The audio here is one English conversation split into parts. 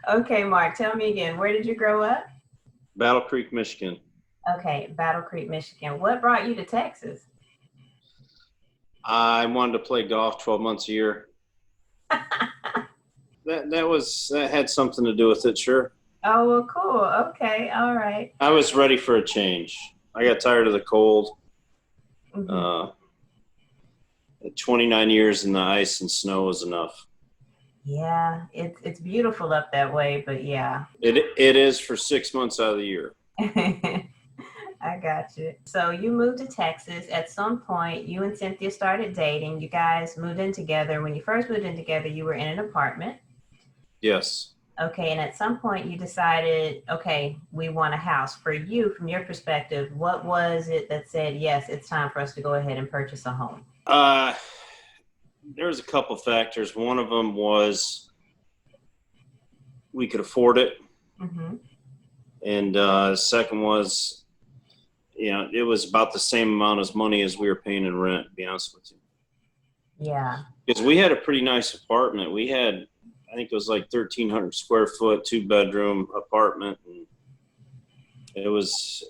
Okay, Mark, tell me again, where did you grow up? Battle Creek, Michigan. Okay, Battle Creek, Michigan. What brought you to Texas? I wanted to play golf 12 months a year. That had something to do with it, sure. Oh, well, cool. Okay, all right. I was ready for a change. I got tired of the cold. Mhm. Uh, 29 years in the ice and snow was enough. Yeah, it's beautiful up that way, but yeah. It is for 6 months out of the year. I got you. So you moved to Texas. At some point, you and Cynthia started dating. You guys moved in together. When you first moved in together, you were in an apartment. Yes. Okay, and at some point you decided, okay, we want a house. For you, from your perspective, what was it that said, yes, it's time for us to go ahead and purchase a home? Uh, there was a couple factors. One of them was we could afford it, Mm-hmm. and second was, it was about the same amount as money as we were paying in rent. To be honest with you, Yeah. because we had a pretty nice apartment. We had, I think it was like 1,300 square foot, 2 bedroom apartment, and it was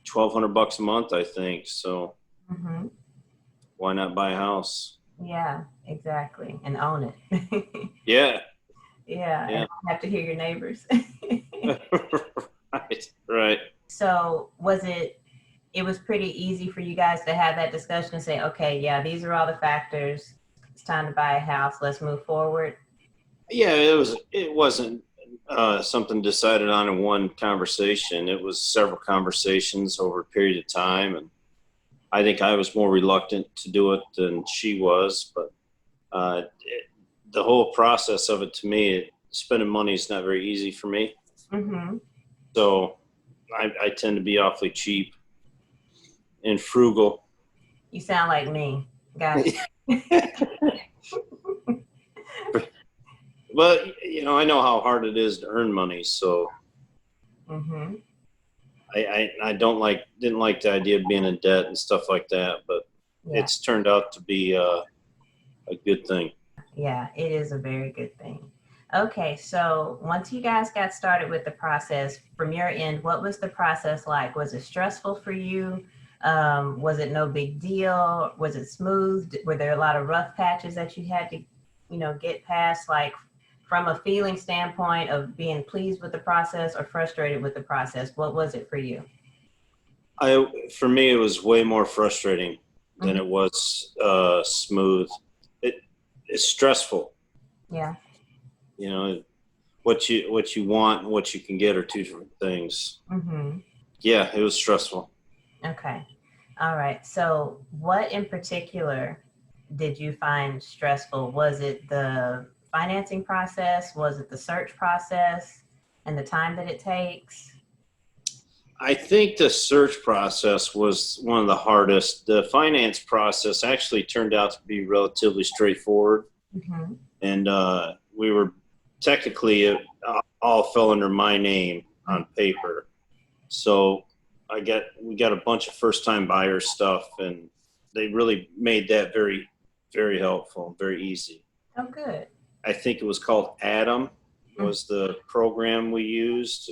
$1,200 a month, I think. So Mm-hmm. why not buy a house? Yeah, exactly. And own it. Yeah, Yeah, and yeah, I have to hear your neighbors. right, right. So it was pretty easy for you guys to have that discussion and say, okay, yeah, these are all the factors. It's time to buy a house. Let's move forward. Yeah, it was. It wasn't something decided on in one conversation. It was several conversations over a period of time, and I think I was more reluctant to do it than she was. But the whole process of it, to me, spending money is not very easy for me. Mm-hmm. So I tend to be awfully cheap and frugal. You sound like me. Gotcha. But I know how hard it is to earn money, so Mm-hmm. I didn't like the idea of being in debt and stuff like that. But Yeah. it's turned out to be a good thing. Yeah, it is a very good thing. Okay, so once you guys got started with the process from your end, what was the process like? Was it stressful for you? Was it no big deal? Was it smooth? Were there a lot of rough patches that you had to, get past, like from a feeling standpoint of being pleased with the process or frustrated with the process? What was it for you? For me, it was way more frustrating than Hmm. it was smooth. It it's stressful. Yeah. You know what you want and what you can get are two different things. Hmm. Yeah, it was stressful. Okay. All right. So, what in particular did you find stressful? Was it the financing process? Was it the search process and the time that it takes? I think the search process was one of the hardest. The finance process actually turned out to be relatively straightforward, Hmm. and we were technically all fell under my name on paper. So we got a bunch of first time buyer stuff, and they really made that very very helpful, very easy. Oh, good. I think it was called Adam Mm. was the program we used.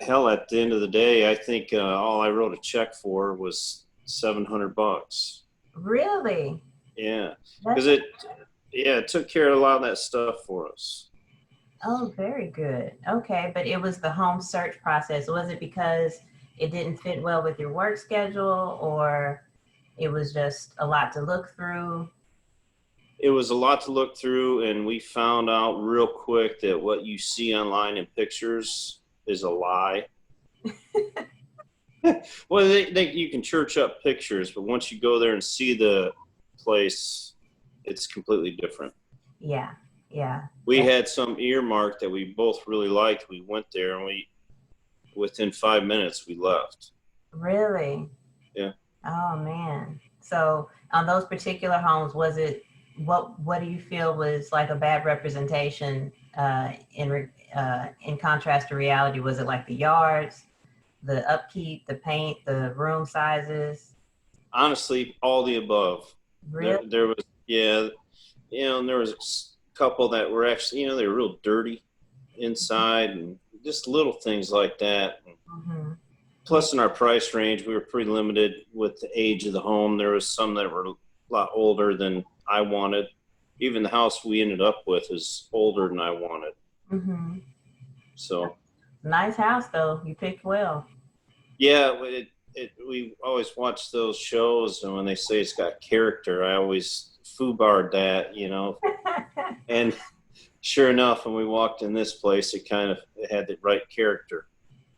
Hell, at the end of the day, I think all I wrote a check for was $700. Really? Yeah, because That's it took care of a lot of that stuff for us. oh, very good. Okay, but it was the home search process. Was it because it didn't fit well with your work schedule, or it was just a lot to look through? It was a lot to look through, and we found out real quick that what you see online in pictures is a lie. Well, you can church up pictures, but once you go there and see the place, it's completely different. Yeah, yeah. We That, had some earmark that we both really liked. We went there, and within 5 minutes we left. really? Yeah. Oh man. So on those particular homes, was it what do you feel was like a bad representation in contrast to reality? Was it like the yards, the upkeep, the paint, the room sizes? Honestly, all the above. Really? There was, yeah, and there was a couple that were actually, they were real dirty. inside, and just little things like that. Mm-hmm. Plus, in our price range, we were pretty limited with the age of the home. There was some that were a lot older than I wanted. Even the house we ended up with is older than I wanted. Mm-hmm. So, Nice house though. You picked well. yeah, we always watch those shows, and when they say it's got character, I always foobarred that, And sure enough, when we walked in this place, it had the right character.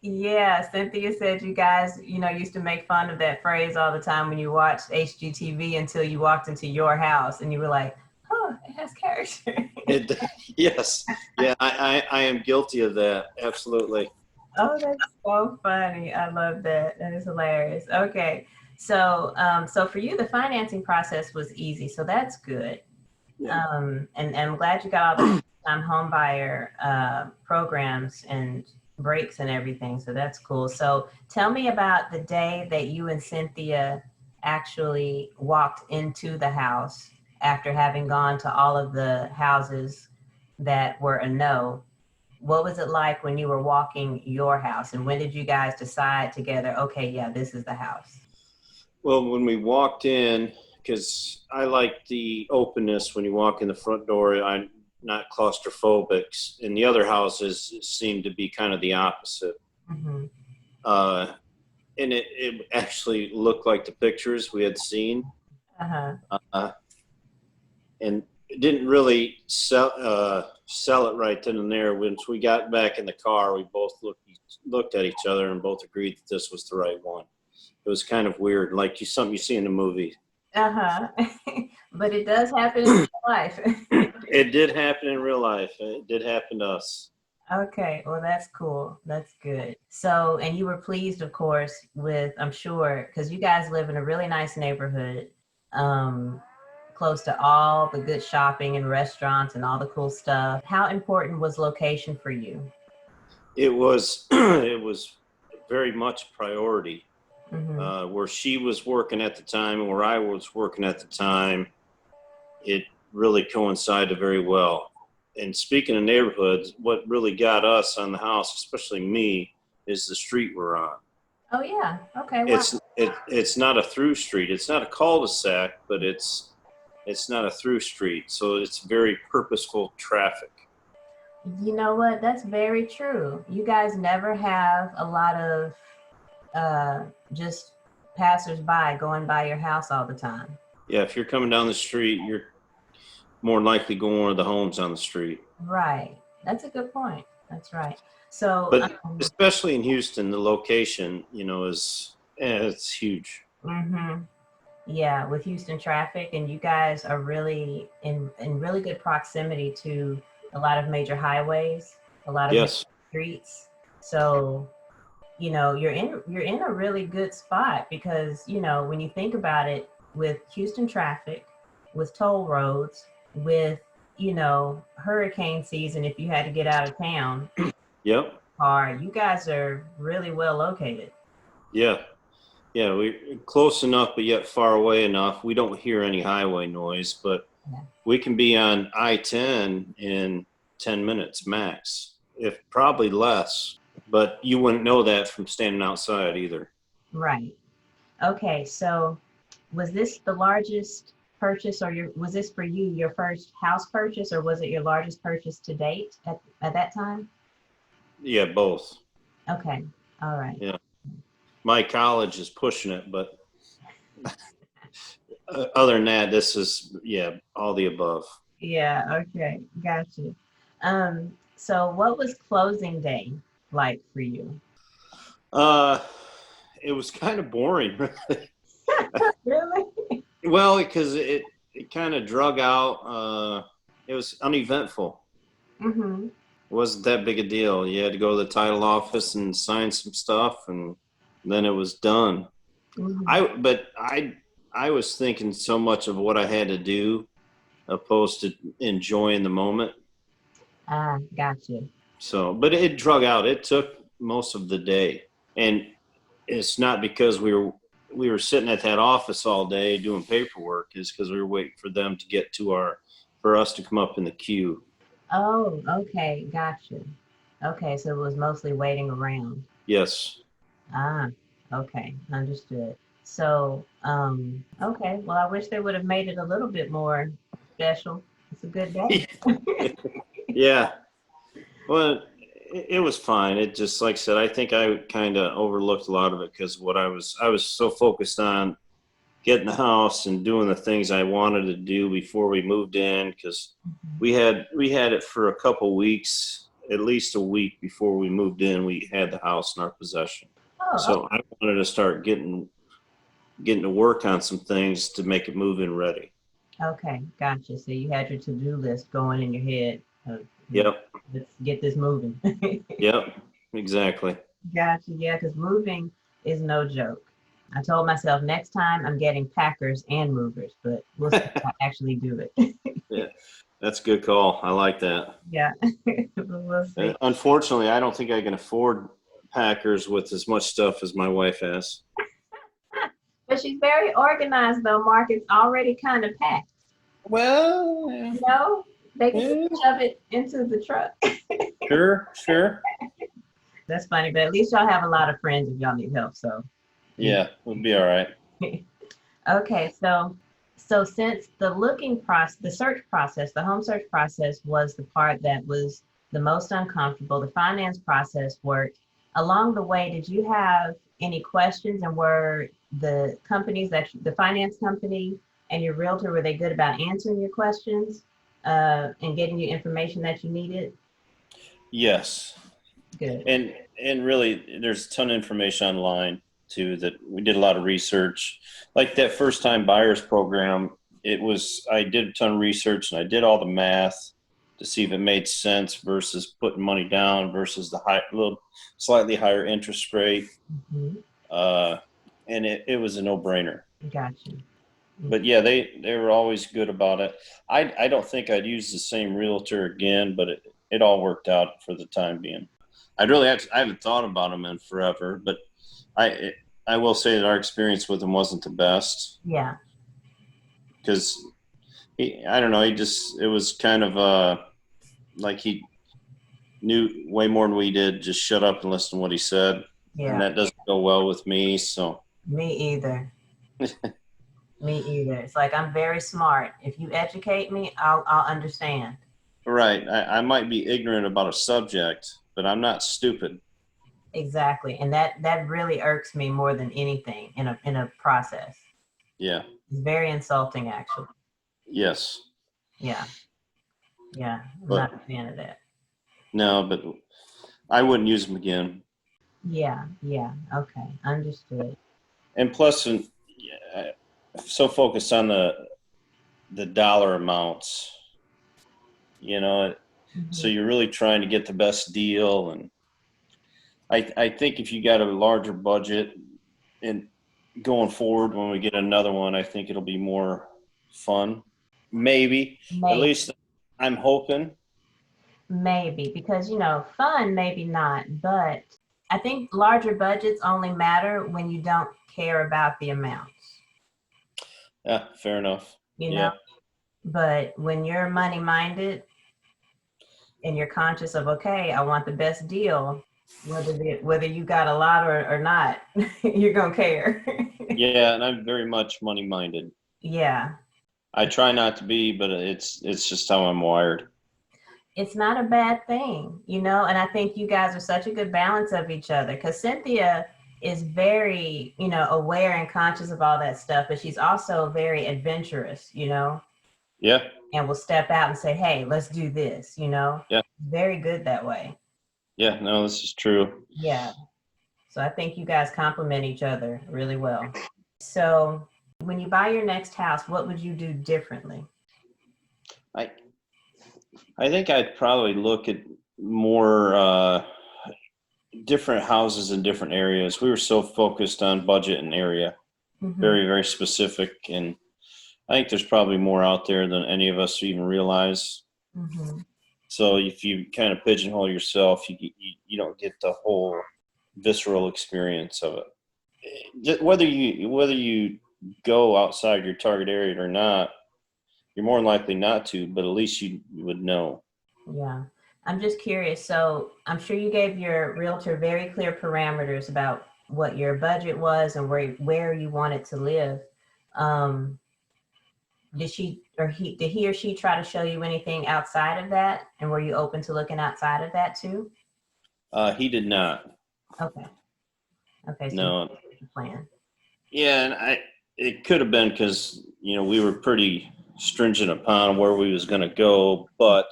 Yeah, Cynthia said you guys, used to make fun of that phrase all the time when you watched HGTV until you walked into your house and you were like, oh, it has character. It, yes, yeah, I am guilty of that. Absolutely. Oh, that's so funny. I love that. That is hilarious. Okay. So for you, the financing process was easy. So that's good. Yeah. And I'm glad you got all the home buyer programs and breaks and everything. So that's cool. So tell me about the day that you and Cynthia actually walked into the house after having gone to all of the houses that were a no. What was it like when you were walking your house, and when did you guys decide together, okay, yeah, this is the house? Well, when we walked in, because I like the openness when you walk in the front door, I'm not claustrophobic. In the other houses, it seemed to be kind of the opposite. Mm-hmm. Uh, and it actually looked like the pictures we had seen. Uh-huh. And it didn't really sell it right then and there. Once we got back in the car, we both looked at each other and both agreed that this was the right one. It was kind of weird, like something you see in a movie. Uh-huh. But it does happen in real life. It did happen in real life. It did happen to us. Okay, well, that's cool. That's good. So, and you were pleased, of course, with, I'm sure, because you guys live in a really nice neighborhood, close to all the good shopping and restaurants and all the cool stuff. How important was location for you? It was it was very much priority. Mm-hmm. Where she was working at the time and where I was working at the time, it really coincided very well. And speaking of neighborhoods, what really got us on the house, especially me, is the street we're on. Oh, yeah. Okay, wow. It's not a through street. It's not a cul-de-sac, but it's not a through street. So it's very purposeful traffic. You know what? That's very true. You guys never have a lot of just passersby going by your house all the time. Yeah, if you're coming down the street, you're more likely going to one of the homes on the street. Right. That's a good point. That's right. So, But especially in Houston, the location, it's huge. mm-hmm. Yeah, with Houston traffic, and you guys are really in really good proximity to a lot of major highways, a lot of major Yes. streets. So, you're in a really good spot because, when you think about it, with Houston traffic, with toll roads, with, hurricane season, if you had to get out of town, Yep. you guys are really well located. Yeah. Yeah. We're close enough, but yet far away enough. We don't hear any highway noise, but Yeah. we can be on I-10 in 10 minutes max, if probably less. But you wouldn't know that from standing outside either. Right. Okay, so was this the largest purchase, or was this for you your first house purchase, or was it your largest purchase to date at that time? Yeah, both. Okay, all right. Yeah. My college is pushing it, but other than that, this is, yeah, all the above. Yeah, okay, gotcha. So what was closing day like for you? Uh, it was kind of boring. Really? Well, because it kind of drug out. It was uneventful. Mm-hmm. It wasn't that big a deal. You had to go to the title office and sign some stuff, and then it was done. Mm-hmm. I was thinking so much of what I had to do, opposed to enjoying the moment. Ah, gotcha. So, but it drug out. It took most of the day, and it's not because we were sitting at that office all day doing paperwork. It's because we were waiting for them to get for us to come up in the queue. Oh, okay, gotcha. Okay, so it was mostly waiting around. Yes. Ah, okay, understood. So, okay, well, I wish they would have made it a little bit more special. It's a good day. Yeah. Well, it was fine. It just, like I said, I think I kind of overlooked a lot of it because I was so focused on getting the house and doing the things I wanted to do before we moved in because Mhm. we had it for a couple weeks, at least a week before we moved in. We had the house in our possession, Oh, so I wanted to start getting to work on some things to make it move in ready. okay, gotcha. So you had your to-do list going in your head. You know, Yep, let's get this moving. yep, exactly. Gotcha, yeah, because moving is no joke. I told myself next time I'm getting packers and movers, but we'll see if I actually do it. Yeah, that's a good call. I like that. Yeah, we'll see. Unfortunately, I don't think I can afford Packers with as much stuff as my wife has. But she's very organized, though. Mark, it's already kind of packed. Well, yeah, You know, they can just yeah, shove it into the truck. sure, sure. That's funny, but at least y'all have a lot of friends if y'all need help. So, you Yeah, we'll be all right. know. Okay, so since the search process, the home search process was the part that was the most uncomfortable, the finance process worked. Along the way, did you have any questions, and were the companies the finance company and your realtor, were they good about answering your questions and getting you information that you needed? Yes, Good. and really, there's a ton of information online too that we did a lot of research. Like that first time buyers program, it was I did a ton of research and I did all the math to see if it made sense versus putting money down versus the little slightly higher interest rate. Hmm. Uh, and it was a no brainer. Got you. But yeah, they were always good about it. I don't think I'd use the same realtor again, but it all worked out for the time being. I haven't thought about him in forever, but I I will say that our experience with him wasn't the best Yeah. because I don't know, he just it was kind of like he knew way more than we did. Just shut up and listen to what he said, and Yeah. that doesn't go well with me. So Me either. Me either. It's like I'm very smart. If you educate me, I'll understand. right, I might be ignorant about a subject, but I'm not stupid. Exactly. And that really irks me more than anything in a process. Yeah. It's very insulting actually. Yes. Yeah. Yeah. I'm not But a fan of that. no, but I wouldn't use them again. Yeah. Yeah. Okay. Understood. And plus, yeah, so focused on the dollar amounts, you know. So Hmm. you're really trying to get the best deal, and I think if you got a larger budget and going forward when we get another one, I think it'll be more fun. Maybe at Maybe. least I'm hoping. Maybe because fun, maybe not, but I think larger budgets only matter when you don't care about the amounts, Yeah, fair enough. you know? Yeah, But when you're money minded and you're conscious of, okay, I want the best deal, whether you got a lot or not, you're gonna care. yeah, and I'm very much money minded. Yeah, I try not to be, but it's just how I'm wired. it's not a bad thing. And I think you guys are such a good balance of each other because Cynthia is very, aware and conscious of all that stuff, but she's also very adventurous, Yeah, and will step out and say, hey, let's do this. yeah, Very good that way. yeah. No, this is true. Yeah. So I think you guys complement each other really well. So when you buy your next house, what would you do differently? I I think I'd probably look at more different houses in different areas. We were so focused on budget and area, Hmm. very very specific, and I think there's probably more out there than any of us even realize. Hmm. So if you kind of pigeonhole yourself, you don't get the whole visceral experience of it. Whether you go outside your target area or not, you're more likely not to, but at least you would know. Yeah. I'm just curious. So I'm sure you gave your realtor very clear parameters about what your budget was and where you wanted to live. Um, did he or she try to show you anything outside of that? And were you open to looking outside of that too? He did not. Okay. Okay. So you No. the plan. Yeah, and it could have been because we were pretty stringent upon where we was going to go, but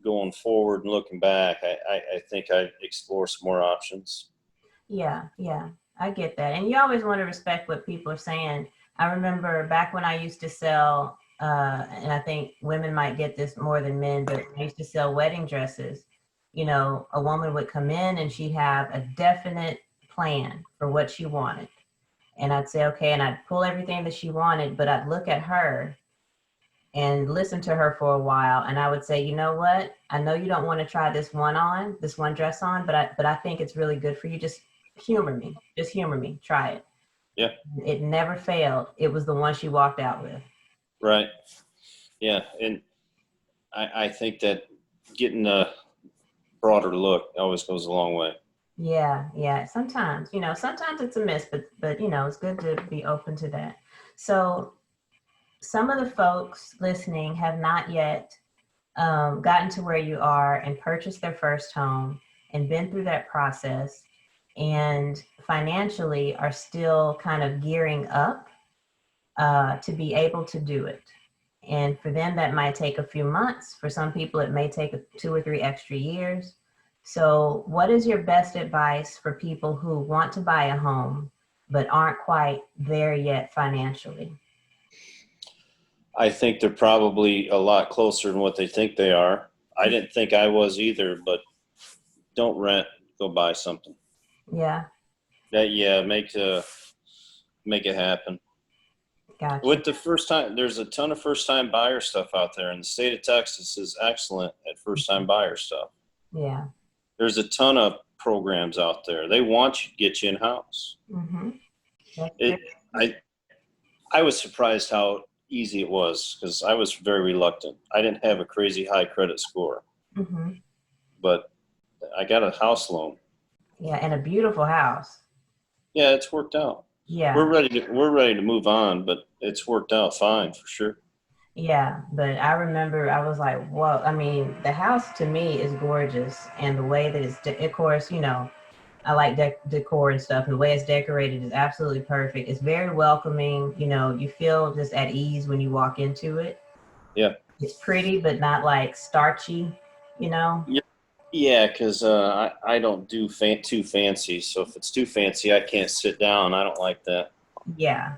going forward and looking back, I think I'd explore some more options. Yeah, yeah, I get that. And you always want to respect what people are saying. I remember back when I used to sell, and I think women might get this more than men, but I used to sell wedding dresses. A woman would come in and she'd have a definite plan for what she wanted. And I'd say, okay, and I'd pull everything that she wanted, but I'd look at her and listen to her for a while. And I would say, you know what? I know you don't want to try this one dress on, but I think it's really good for you. Just humor me. Just humor me. Try it. Yeah. It never failed. It was the one she walked out with. Right. Yeah. And I think that getting a broader look always goes a long way. Yeah, yeah. Sometimes it's a miss, but it's good to be open to that. So some of the folks listening have not yet gotten to where you are and purchased their first home and been through that process and financially are still kind of gearing up to be able to do it. And for them, that might take a few months. For some people, it may take 2 or 3 extra years. So what is your best advice for people who want to buy a home but aren't quite there yet financially? I think they're probably a lot closer than what they think they are. I didn't think I was either, but don't rent, go buy something. Yeah. Make it happen. Gotcha. With the first time, there's a ton of first time buyer stuff out there, and the state of Texas is excellent at first time buyer stuff. Yeah. There's a ton of programs out there. They want you to get you in house. Mm-hmm. I was surprised how easy it was because I was very reluctant. I didn't have a crazy high credit score, Mm-hmm. but I got a house loan. Yeah, and a beautiful house. Yeah, it's worked out. Yeah. We're ready to move on, but it's worked out fine for sure. Yeah, but I remember I was like, whoa. I mean, the house to me is gorgeous, and the way that of course, I like decor and stuff. And the way it's decorated is absolutely perfect. It's very welcoming. You feel just at ease when you walk into it. Yeah. It's pretty, but not like starchy, Yeah, because I don't do too fancy. So if it's too fancy, I can't sit down. I don't like that. Yeah,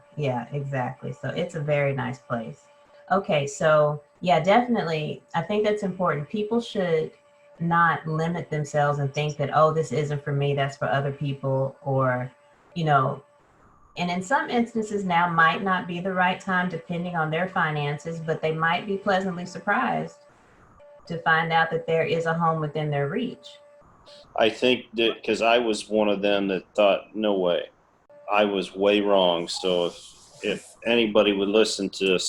exactly. So it's a very nice place. Okay, so yeah, definitely. I think that's important. People should not limit themselves and think that, oh, this isn't for me, that's for other people, or, and in some instances now might not be the right time depending on their finances, but they might be pleasantly surprised to find out that there is a home within their reach. I think that because I was one of them that thought, no way, I was way wrong. So if anybody would listen to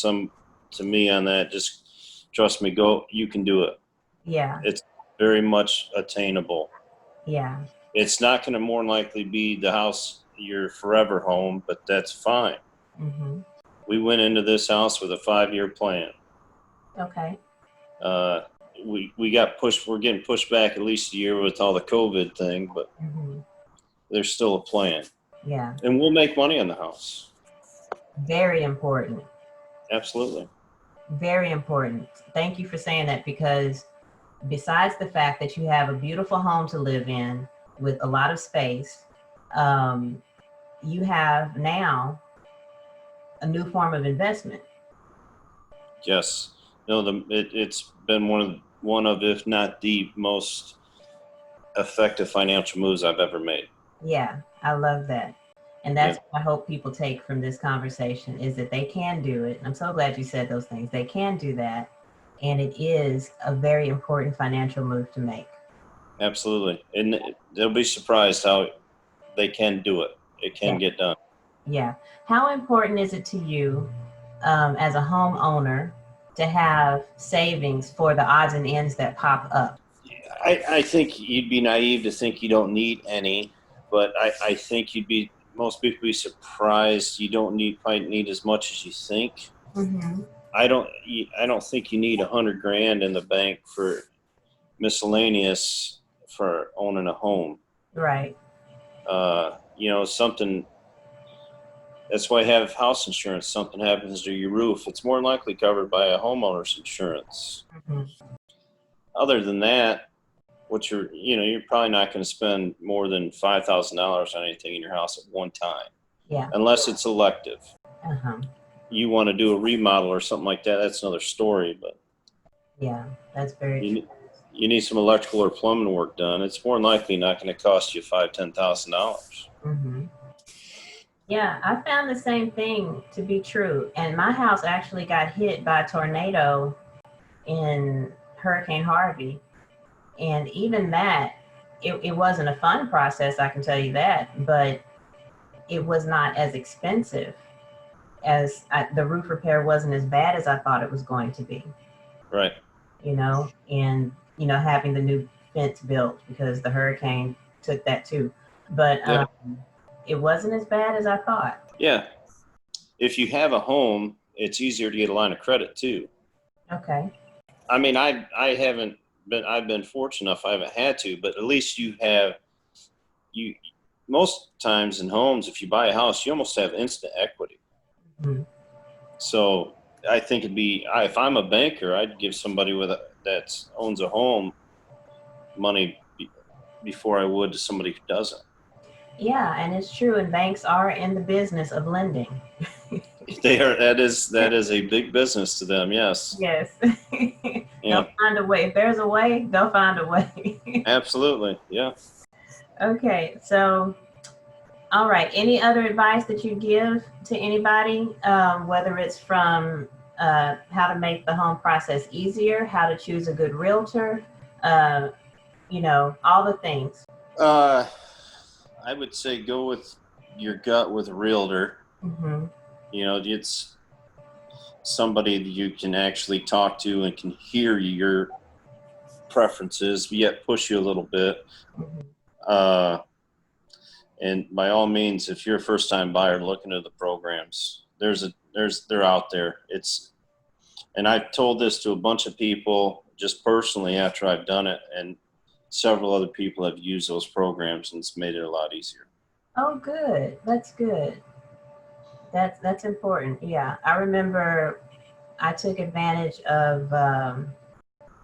me on that, just trust me, you can do it. Yeah. It's very much attainable. Yeah. It's not going to more than likely be the house, your forever home, but that's fine. Mm-hmm. We went into this house with a 5-year plan. Okay. We got pushed. We're getting pushed back at least a year with all the COVID thing, but Mm-hmm. there's still a plan. Yeah. And we'll make money on the house. Very important. Absolutely. Very important. Thank you for saying that, because besides the fact that you have a beautiful home to live in with a lot of space, you have now a new form of investment. Yes. No, it's been one of, if not the most effective financial moves I've ever made. Yeah, I love that. And that's what I hope people take from this conversation, is that they can do it. And I'm so glad you said those things. They can do that. And it is a very important financial move to make. Absolutely. And they'll be surprised how they can do it. It can get done. Yeah. How important is it to you as a homeowner to have savings for the odds and ends that pop up? I think you'd be naive to think you don't need any, but I think most people be surprised you don't probably need as much as you think. Mm-hmm. I don't think you need $100,000 in the bank for miscellaneous for owning a home. Right. Something. That's why I have house insurance. Something happens to your roof, it's more likely covered by a homeowner's insurance. Mm-hmm. Other than that, you're probably not going to spend more than $5,000 on anything in your house at one time. Yeah. Unless it's elective. Uh-huh. You want to do a remodel or something like that, that's another story. But yeah, that's very true. You need some electrical or plumbing work done. It's more than likely not going to cost you $5,000-$10,000. Mm-hmm. Yeah, I found the same thing to be true. And my house actually got hit by a tornado in Hurricane Harvey. And even that, it wasn't a fun process, I can tell you that, but it was not as expensive as the roof repair wasn't as bad as I thought it was going to be. Right. And, having the new fence built because the hurricane took that too. But Yeah. It wasn't as bad as I thought. Yeah. If you have a home, it's easier to get a line of credit too. Okay. I mean, I've been fortunate enough I haven't had to, but at least most times in homes, if you buy a house, you almost have instant equity. Mm-hmm. So I think if I'm a banker, I'd give somebody that owns a home money before I would to somebody who doesn't. Yeah, and it's true. And banks are in the business of lending. They are. That is a big business to them. Yes. Yes. Yeah. They'll find a way. If there's a way, they'll find a way. Absolutely. Yeah. Okay. So, all right. Any other advice that you give to anybody, whether it's from how to make the home process easier, how to choose a good realtor, all the things. I would say go with your gut with a realtor. Mm-hmm. It's somebody that you can actually talk to and can hear your preferences, yet push you a little bit. Mm-hmm. And by all means, if you're a first-time buyer looking at the programs, they're out there. And I've told this to a bunch of people just personally after I've done it, and several other people have used those programs, and it's made it a lot easier. Oh, good. That's good. That's important. Yeah. I remember I took advantage of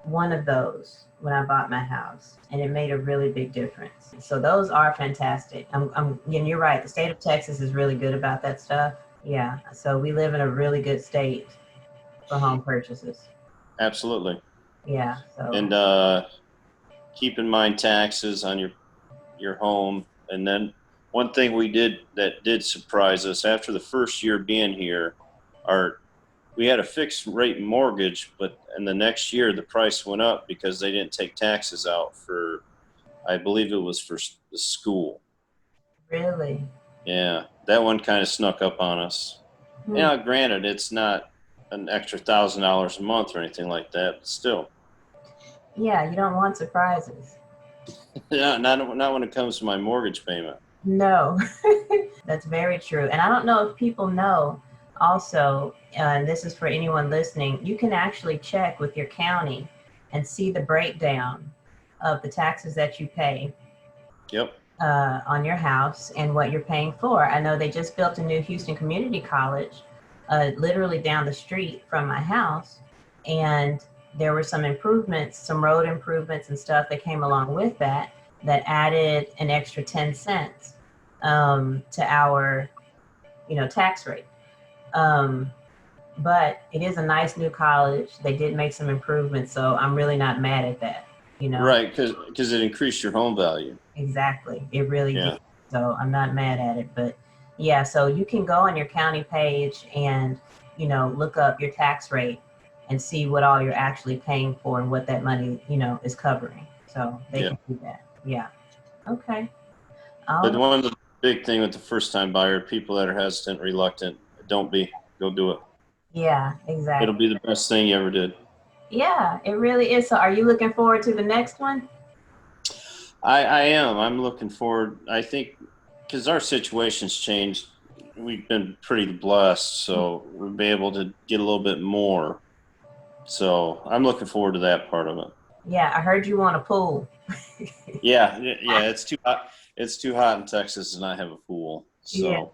one of those when I bought my house, and it made a really big difference. So those are fantastic. And you're right. The state of Texas is really good about that stuff. Yeah. So we live in a really good state for home purchases. Absolutely. Yeah. So. And keep in mind taxes on your home. And then one thing we did that did surprise us after the first year being here, we had a fixed rate mortgage, but in the next year the price went up because they didn't take taxes out for, I believe it was for the school. Really? Yeah, that one kind of snuck up on us. Granted, it's not an extra $1,000 a month or anything like that, but still. Yeah, you don't want surprises. Yeah, not when it comes to my mortgage payment. No, that's very true. And I don't know if people know also, and this is for anyone listening, you can actually check with your county and see the breakdown of the taxes that you pay. Yep. On your house and what you're paying for. I know they just built a new Houston Community College, literally down the street from my house. And there were some improvements, some road improvements and stuff that came along with that added an extra 10 cents to our, tax rate. But it is a nice new college. They did make some improvements, so I'm really not mad at that, Right, because it increased your home value. Exactly. It really did. So I'm not mad at it. But yeah, so you can go on your county page and, look up your tax rate and see what all you're actually paying for and what that money, is covering. So they can do that. Yeah. Okay. But one of the big thing with the first time buyer, people that are hesitant, reluctant, don't be. Go do it. Yeah, exactly. It'll be the best thing you ever did. Yeah, it really is. So are you looking forward to the next one? I am. I'm looking forward. I think because our situation's changed, we've been pretty blessed, so we'll be able to get a little bit more. So I'm looking forward to that part of it. Yeah, I heard you want a pool. Yeah. It's too hot. It's too hot in Texas to not have a pool. Yeah, So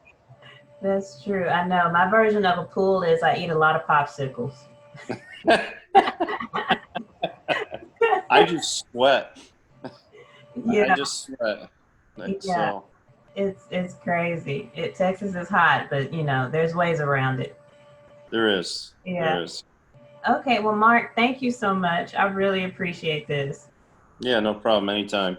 that's true. I know. My version of a pool is I eat a lot of popsicles. I just sweat. I Yeah, just sweat. yeah. So It's crazy. Texas is hot, but there's ways around it. there is. Yeah. There is. Okay, well, Mark, thank you so much. I really appreciate this. Yeah, no problem. Anytime.